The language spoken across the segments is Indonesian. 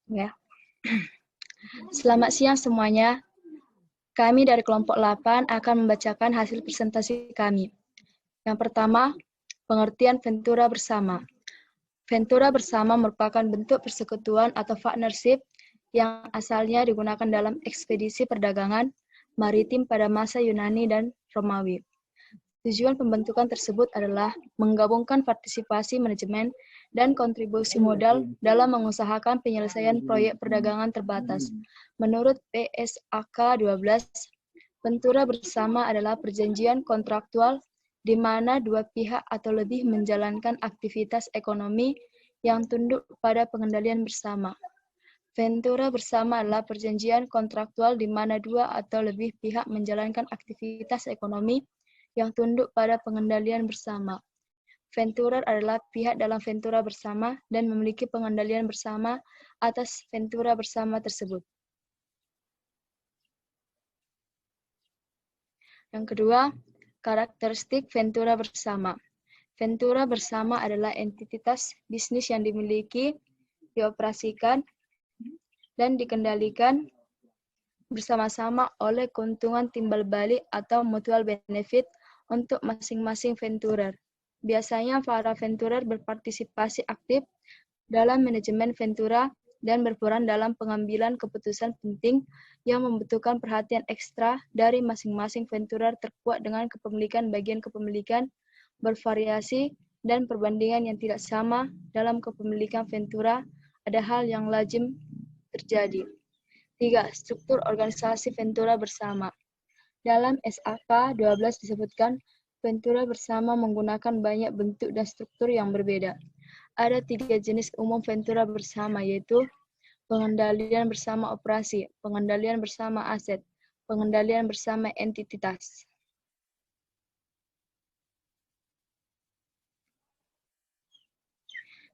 Ya. Selamat siang semuanya. Kami dari kelompok 8 akan membacakan hasil presentasi kami. Yang pertama, pengertian Ventura bersama. Ventura bersama merupakan bentuk persekutuan atau partnership yang asalnya digunakan dalam ekspedisi perdagangan maritim pada masa Yunani dan Romawi. Tujuan pembentukan tersebut adalah menggabungkan partisipasi manajemen dan kontribusi modal dalam mengusahakan penyelesaian proyek perdagangan terbatas. Menurut PSAK 12, Ventura bersama adalah perjanjian kontraktual di mana dua pihak atau lebih menjalankan aktivitas ekonomi yang tunduk pada pengendalian bersama. Ventura bersama adalah perjanjian kontraktual di mana dua atau lebih pihak menjalankan aktivitas ekonomi yang tunduk pada pengendalian bersama. Venturer adalah pihak dalam Ventura bersama dan memiliki pengendalian bersama atas Ventura bersama tersebut. Yang kedua, karakteristik Ventura bersama. Ventura bersama adalah entitas bisnis yang dimiliki, dioperasikan, dan dikendalikan bersama-sama oleh keuntungan timbal balik atau mutual benefit untuk masing-masing venturer. Biasanya para venturer berpartisipasi aktif dalam manajemen ventura dan berperan dalam pengambilan keputusan penting yang membutuhkan perhatian ekstra dari masing-masing venturer terkuat dengan kepemilikan bagian kepemilikan bervariasi dan perbandingan yang tidak sama dalam kepemilikan ventura. Ada hal yang lazim terjadi. 3. Struktur organisasi Ventura bersama. Dalam SAK 12 disebutkan, Ventura bersama menggunakan banyak bentuk dan struktur yang berbeda. Ada 3 jenis umum Ventura bersama, yaitu pengendalian bersama operasi, pengendalian bersama aset, pengendalian bersama entitas.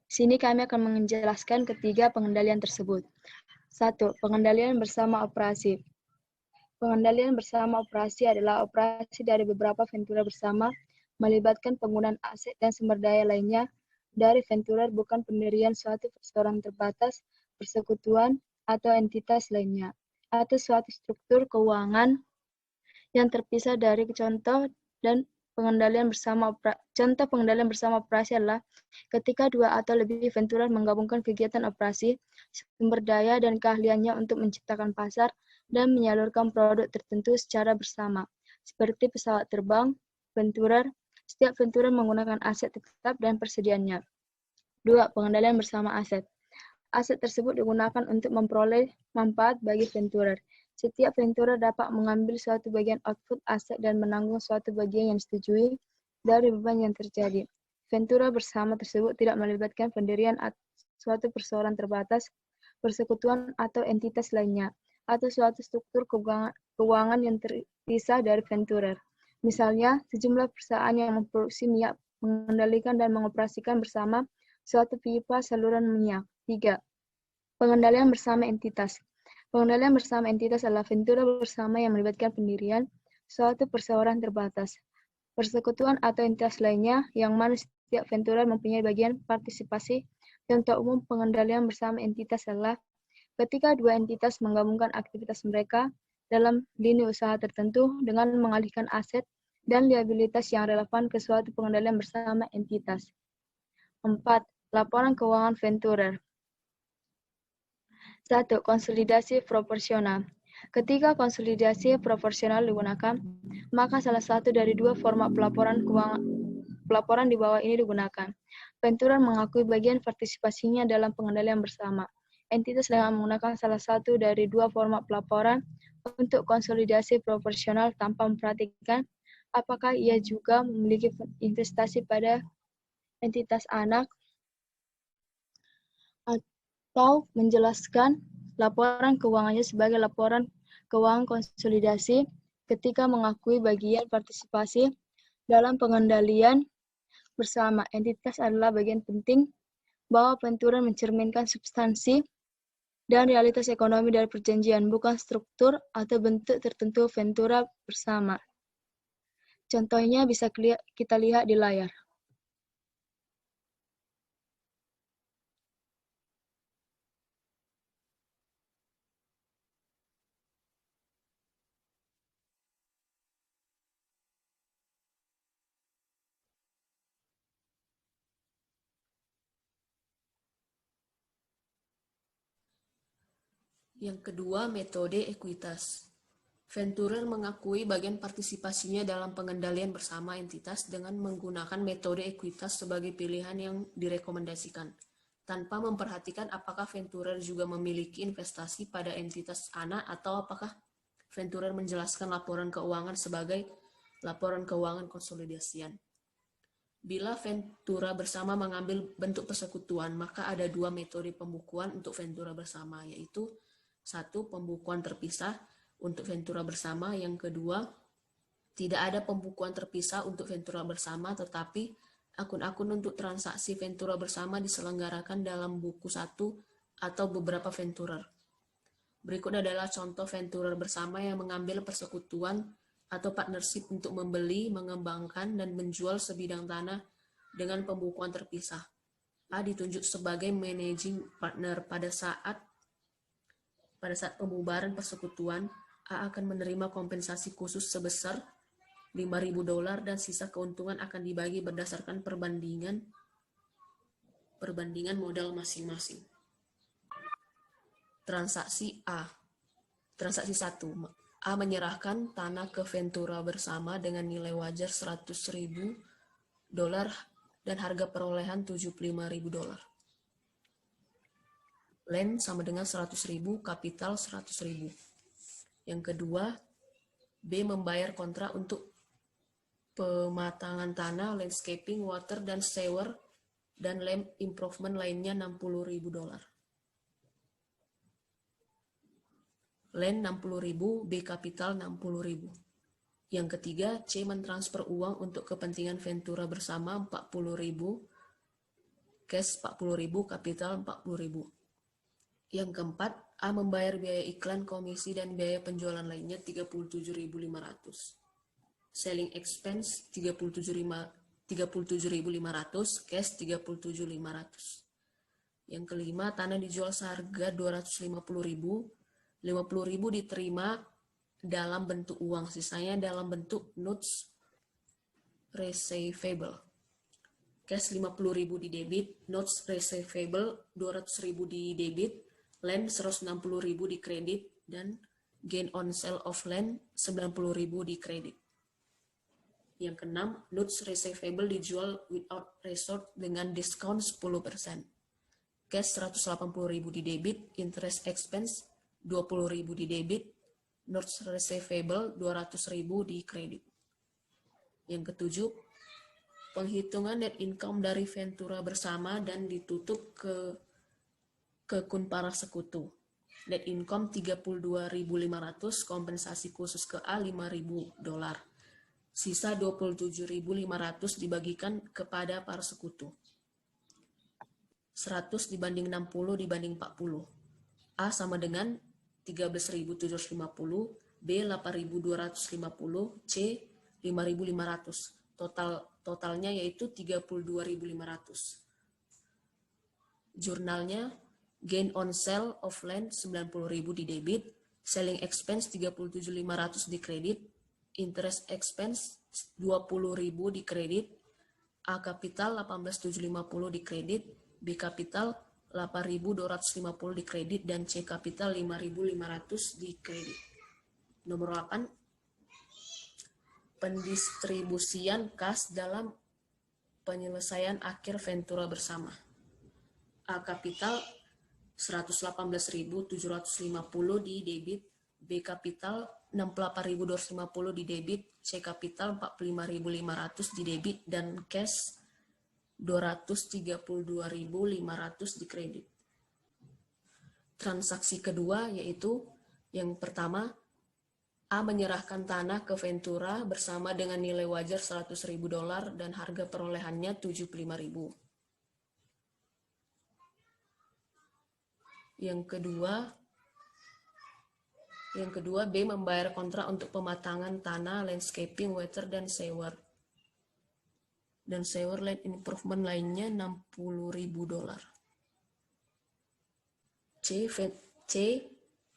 Sini kami akan menjelaskan ketiga pengendalian tersebut. 1. Pengendalian bersama operasi. Pengendalian bersama operasi adalah operasi dari beberapa ventura bersama, melibatkan penggunaan aset dan sumber daya lainnya dari venturer bukan pendirian suatu perseroan terbatas, persekutuan, atau entitas lainnya, atau suatu struktur keuangan yang terpisah dari contoh dan pengendalian bersama contoh pengendalian bersama operasi adalah ketika dua atau lebih venturer menggabungkan kegiatan operasi, sumber daya, dan keahliannya untuk menciptakan pasar dan menyalurkan produk tertentu secara bersama. Seperti pesawat terbang, venturer, setiap venturer menggunakan aset tetap dan persediaannya. 2. Pengendalian bersama aset. Aset tersebut digunakan untuk memperoleh manfaat bagi venturer. Setiap venturer dapat mengambil suatu bagian output aset dan menanggung suatu bagian yang disetujui dari beban yang terjadi. Ventura bersama tersebut tidak melibatkan pendirian suatu perseroan terbatas, persekutuan atau entitas lainnya, atau suatu struktur keuangan yang terpisah dari venturer. Misalnya, sejumlah perusahaan yang memproduksi minyak mengendalikan dan mengoperasikan bersama suatu pipa saluran minyak. 3. Pengendalian bersama entitas. Pengendalian bersama entitas adalah ventura bersama yang melibatkan pendirian suatu perseroan terbatas, persekutuan atau entitas lainnya yang mana setiap ventura mempunyai bagian partisipasi. Contoh umum pengendalian bersama entitas adalah ketika dua entitas menggabungkan aktivitas mereka dalam lini usaha tertentu dengan mengalihkan aset dan liabilitas yang relevan ke suatu pengendalian bersama entitas. 4. Laporan keuangan venturer. 1. Konsolidasi proporsional. Ketika konsolidasi proporsional digunakan, maka salah satu dari dua format pelaporan di bawah ini digunakan. Venturer mengakui bagian partisipasinya dalam pengendalian bersama. Entitas dengan menggunakan salah satu dari dua format pelaporan untuk konsolidasi proporsional tanpa memperhatikan apakah ia juga memiliki investasi pada entitas anak atau menjelaskan laporan keuangannya sebagai laporan keuangan konsolidasi ketika mengakui bagian partisipasi dalam pengendalian bersama. Entitas adalah bagian penting bahwa ventura mencerminkan substansi dan realitas ekonomi dari perjanjian, bukan struktur atau bentuk tertentu ventura bersama. Contohnya bisa kita lihat di layar. Yang kedua, metode ekuitas. Venturer mengakui bagian partisipasinya dalam pengendalian bersama entitas dengan menggunakan metode ekuitas sebagai pilihan yang direkomendasikan, tanpa memperhatikan apakah venturer juga memiliki investasi pada entitas anak atau apakah venturer menjelaskan laporan keuangan sebagai laporan keuangan konsolidasian. Bila ventura bersama mengambil bentuk persekutuan, maka ada dua metode pembukuan untuk ventura bersama, yaitu satu, pembukuan terpisah untuk ventura bersama. Yang kedua, tidak ada pembukuan terpisah untuk ventura bersama, tetapi akun-akun untuk transaksi ventura bersama diselenggarakan dalam buku satu atau beberapa venturer. Berikut adalah contoh venturer bersama yang mengambil persekutuan atau partnership untuk membeli, mengembangkan, dan menjual sebidang tanah dengan pembukuan terpisah. A ditunjuk sebagai managing partner. Pada saat pembubaran persekutuan, A akan menerima kompensasi khusus sebesar $5.000 dan sisa keuntungan akan dibagi berdasarkan perbandingan modal masing-masing. Transaksi A. Transaksi 1. A menyerahkan tanah ke ventura bersama dengan nilai wajar $100.000 dan harga perolehan $75.000. Land sama dengan 100.000, kapital 100.000. Yang kedua, B membayar kontrak untuk pematangan tanah, landscaping, water, dan sewer, dan land improvement lainnya $60.000. Land 60.000, B kapital 60.000. Yang ketiga, C mentransfer uang untuk kepentingan ventura bersama 40.000, cash 40.000, kapital 40.000. Yang keempat, A membayar biaya iklan, komisi, dan biaya penjualan lainnya 37.500. Selling expense 37.500, cash 37.500. Yang kelima, tanah dijual seharga 250.000, 50.000 diterima dalam bentuk uang, sisanya dalam bentuk notes receivable. Cash 50.000 di debit, notes receivable 200.000 di debit, land 160.000 di kredit, dan gain on sale of land 90.000 di kredit. Yang keenam, notes receivable dijual without resort dengan diskon 10%. Cash 180.000 di debit, interest expense 20.000 di debit, notes receivable 200.000 di kredit. Yang ketujuh, penghitungan net income dari ventura bersama dan ditutup ke kun para sekutu. Net income 32.500, kompensasi khusus ke A $5.000. Sisa 27.500 dibagikan kepada para sekutu. 100 dibanding 60 dibanding 40. A sama dengan 13.750, B 8.250, C 5.500. Totalnya yaitu 32.500. Jurnalnya, gain on sale of land 90.000 di debit, selling expense 37.500 di kredit, interest expense 20.000 di kredit, A kapital 18.750 di kredit, B kapital 8.250 di kredit, dan C kapital 5.500 di kredit. Nomor 8, pendistribusian kas dalam penyelesaian akhir ventura bersama. A kapital 118.750 di debit, B kapital 68.250 di debit, C kapital 45.500 di debit, dan cash 232.500 di kredit. Transaksi kedua yaitu yang pertama, A menyerahkan tanah ke ventura bersama dengan nilai wajar $100.000 dan harga perolehannya $75.000. Yang kedua, B membayar kontrak untuk pematangan tanah, landscaping, water, dan sewer. Dan sewer land improvement lainnya $60.000. C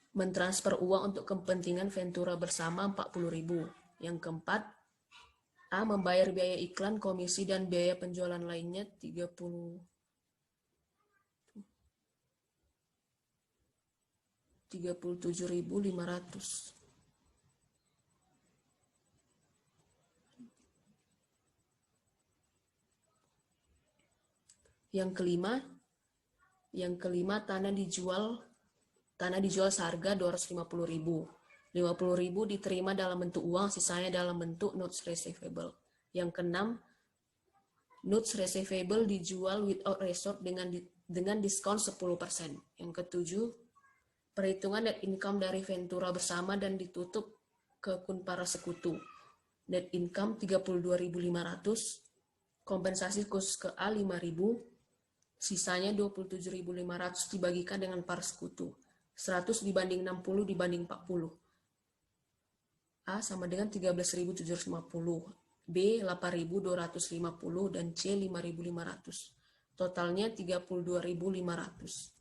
mentransfer uang untuk kepentingan ventura bersama $40.000. Yang keempat, A membayar biaya iklan, komisi, dan biaya penjualan lainnya 37.500. Yang kelima tanah dijual seharga 250.000. 50.000 diterima dalam bentuk uang, sisanya dalam bentuk notes receivable. Yang keenam, notes receivable dijual without resort dengan diskon 10%. Yang ketujuh, perhitungan net income dari Ventura bersama dan ditutup ke akun para sekutu. Net income 32.500, kompensasi khusus ke A 5.000, sisanya 27.500 dibagikan dengan para sekutu. 100 dibanding 60 dibanding 40. A sama dengan 13.750, B 8.250, dan C 5.500. Totalnya 32.500.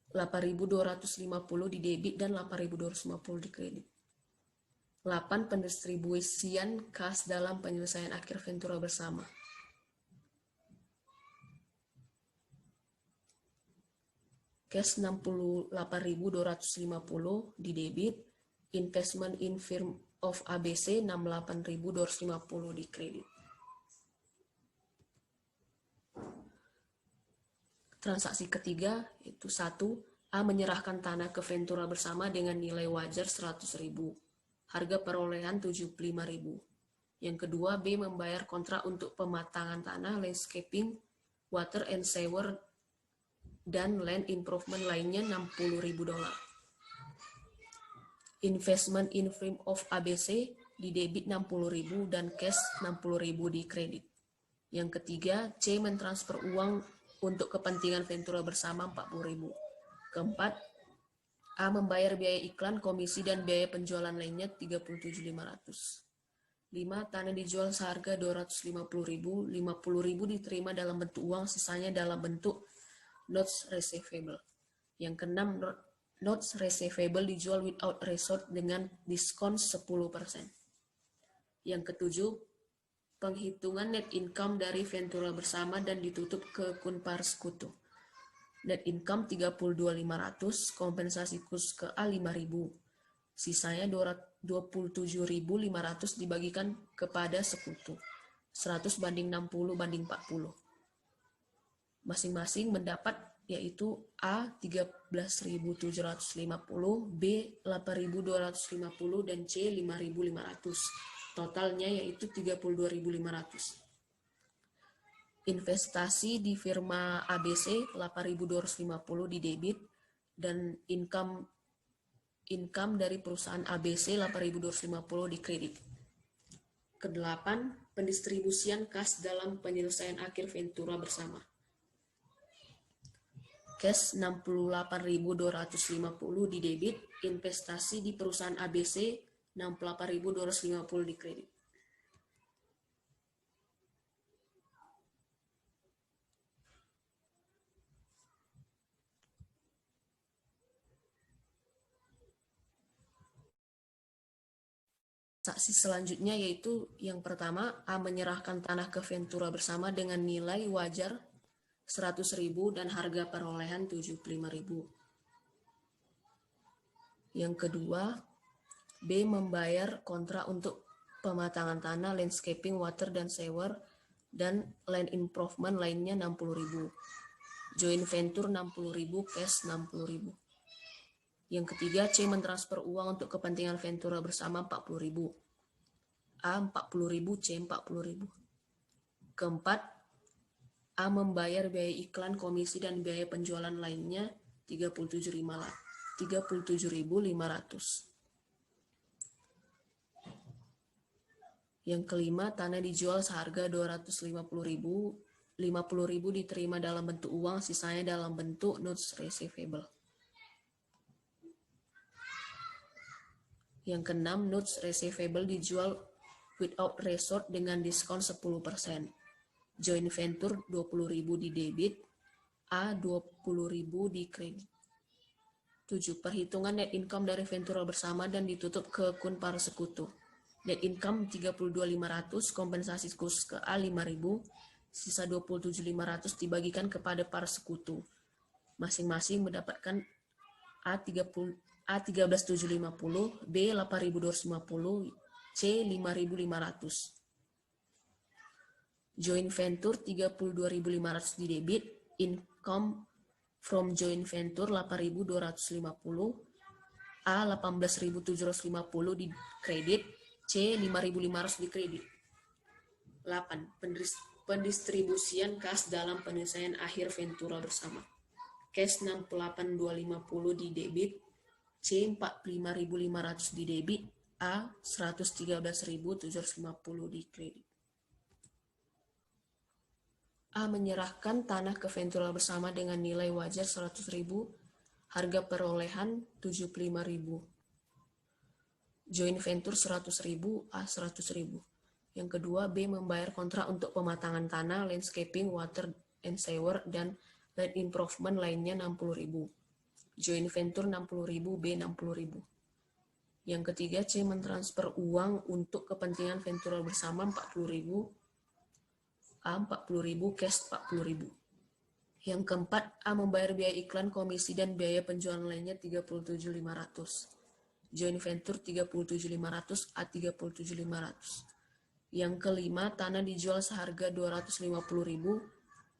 8.250 di debit dan 8.250 di kredit. 8. Pendistribusian kas dalam penyelesaian akhir Ventura bersama. Cash 68.250 di debit, investment in firm of ABC 68.250 di kredit. Transaksi ketiga yaitu 1. A menyerahkan tanah ke Ventura bersama dengan nilai wajar 100.000. Harga perolehan 75.000. Yang kedua, B membayar kontrak untuk pematangan tanah, landscaping, water and sewer, dan land improvement lainnya $60.000. Investment in firm of ABC di debit 60.000 dan cash 60.000 di kredit. Yang ketiga, C mentransfer uang untuk kepentingan Ventura bersama 40.000. Keempat, A membayar biaya iklan, komisi, dan biaya penjualan lainnya 37.500. 5. Tanah dijual seharga 250.000, 50.000 diterima dalam bentuk uang, sisanya dalam bentuk notes receivable. Yang keenam, notes receivable dijual without resort dengan diskon 10%. Yang ketujuh, penghitungan net income dari Ventura bersama dan ditutup ke akun para sekutu. Net income 32.500, kompensasi khusus ke A 5.000. Sisanya 27.500 dibagikan kepada sekutu. 100 banding 60 banding 40. Masing-masing mendapat yaitu A 13.750, B 8.250, dan C 5.500. Totalnya yaitu 32.500. Investasi di firma ABC 8.250 di debit dan income dari perusahaan ABC 8.250 di kredit. Kedelapan, pendistribusian kas dalam penyelesaian akhir Ventura bersama. Cash 68.250 di debit, investasi di perusahaan ABC 68.250 di kredit. Transaksi selanjutnya yaitu yang pertama, A menyerahkan tanah ke Ventura bersama dengan nilai wajar 100.000 dan harga perolehan 75.000. Yang kedua, B membayar kontrak untuk pematangan tanah, landscaping, water, dan sewer, dan land improvement lainnya 60.000. Joint venture 60.000, cash 60.000. Yang ketiga, C mentransfer uang untuk kepentingan Ventura bersama 40.000. A 40.000, C 40.000. Keempat, A membayar biaya iklan, komisi, dan biaya penjualan lainnya 37.500. Yang kelima, tanah dijual seharga 250.000, 50.000 diterima dalam bentuk uang, sisanya dalam bentuk notes receivable. Yang keenam, notes receivable dijual without resort dengan diskon 10%. Joint venture 20.000 di debit, A 20.000 di kredit. 7. Perhitungan net income dari Ventura bersama dan ditutup ke akun para sekutu. Net income 32.500, kompensasi khusus ke A 5.000, Sisa 27.500 dibagikan kepada para sekutu. Masing-masing mendapatkan A13.750, B 8.250, C 5.500. Joint venture 32.500 di debit, income from joint venture 8.250, A 18.750 di kredit, C 5.500 di kredit. 8. Pendistribusian kas dalam penyelesaian akhir ventura bersama. Cash 68.250 di debit, C 45.500 di debit, A 113.750 di kredit. A. Menyerahkan tanah ke ventura bersama dengan nilai wajar 100.000, harga perolehan 75.000. Joint venture 100.000, A 100.000. Yang kedua, B. Membayar kontrak untuk pematangan tanah, landscaping, water and sewer, dan land improvement lainnya 60.000. Joint venture 60.000, B 60.000. Yang ketiga, C. Mentransfer uang untuk kepentingan ventura bersama 40.000, A 40.000, cash 40.000. Yang keempat, A. Membayar biaya iklan, komisi, dan biaya penjualan lainnya 37.500. Joint venture 37.500, A 37.500. Yang kelima, tanah dijual seharga 250.000,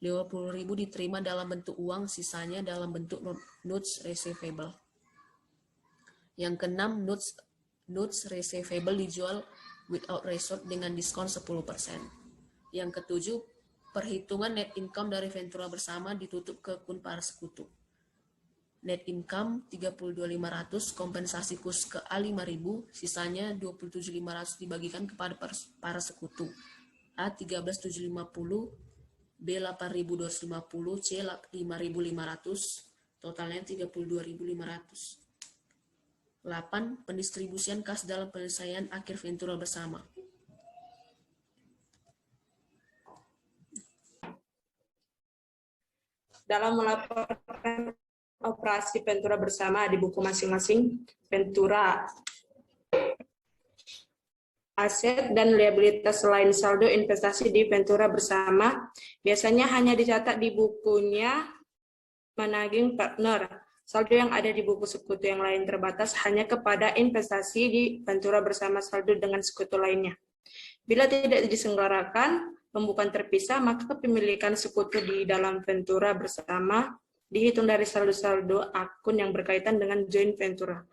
50.000 diterima dalam bentuk uang, sisanya dalam bentuk notes receivable. Yang keenam, notes receivable dijual without resort dengan diskon 10%. Yang ketujuh, perhitungan net income dari ventura bersama ditutup ke akun para sekutu. Net income 32.500, kompensasi kurs ke A 5.000, sisanya 27.500 dibagikan kepada para sekutu. A 13.750, B 8.250, C 5.500, totalnya 32.500. 8. Pendistribusian kas dalam penyelesaian akhir ventura bersama. Dalam melaporkan operasi ventura bersama di buku masing-masing, ventura aset dan liabilitas selain saldo investasi di ventura bersama biasanya hanya dicatat di bukunya managing partner. Saldo yang ada di buku sekutu yang lain terbatas hanya kepada investasi di ventura bersama saldo dengan sekutu lainnya. Bila tidak diselenggarakan pembukuan terpisah, maka kepemilikan sekutu di dalam ventura bersama dihitung dari saldo-saldo akun yang berkaitan dengan joint ventura.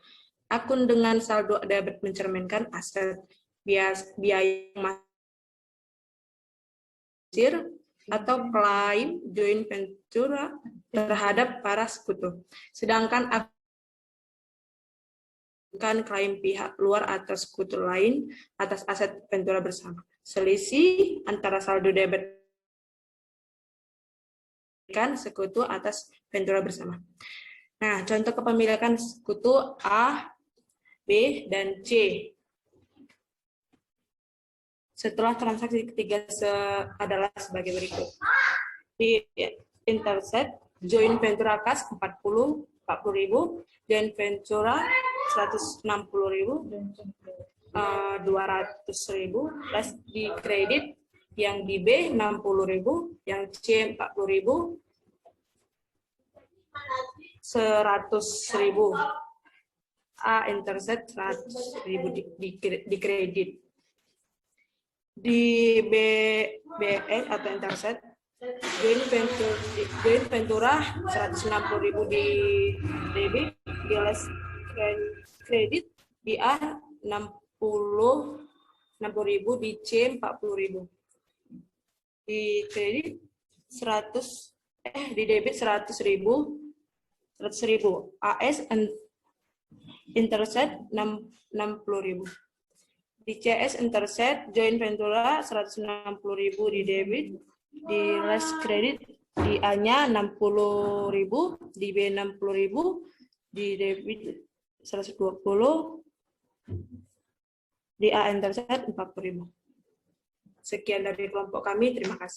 Akun dengan saldo debit mencerminkan aset, biaya masir, atau klaim joint ventura terhadap para sekutu. Sedangkan akan klaim pihak luar atas sekutu lain atas aset ventura bersama. Selisih antara saldo debit kan sekutu atas ventura bersama. Nah, contoh kepemilikan sekutu A, B, dan C. Setelah transaksi ketiga adalah sebagai berikut. Di Interset, joint ventura kas 40.000, joint ventura 160.000, 200.000, plus di kredit yang di B 60.000, yang C 40.000, 100.000. A Interset 100.000 di kredit. Di BS atau Interset, joint ventura 160.000 di debit, di less kredit di A 60.000, di C 40.000. Di kredit di debit 100.000, AS Interset 60.000. Di CS Interset joint ventura 160.000 di debit, di less kredit di A-nya 60.000, di B 60.000, di debit 120, di A Interset 40.000. Sekian dari kelompok kami, terima kasih.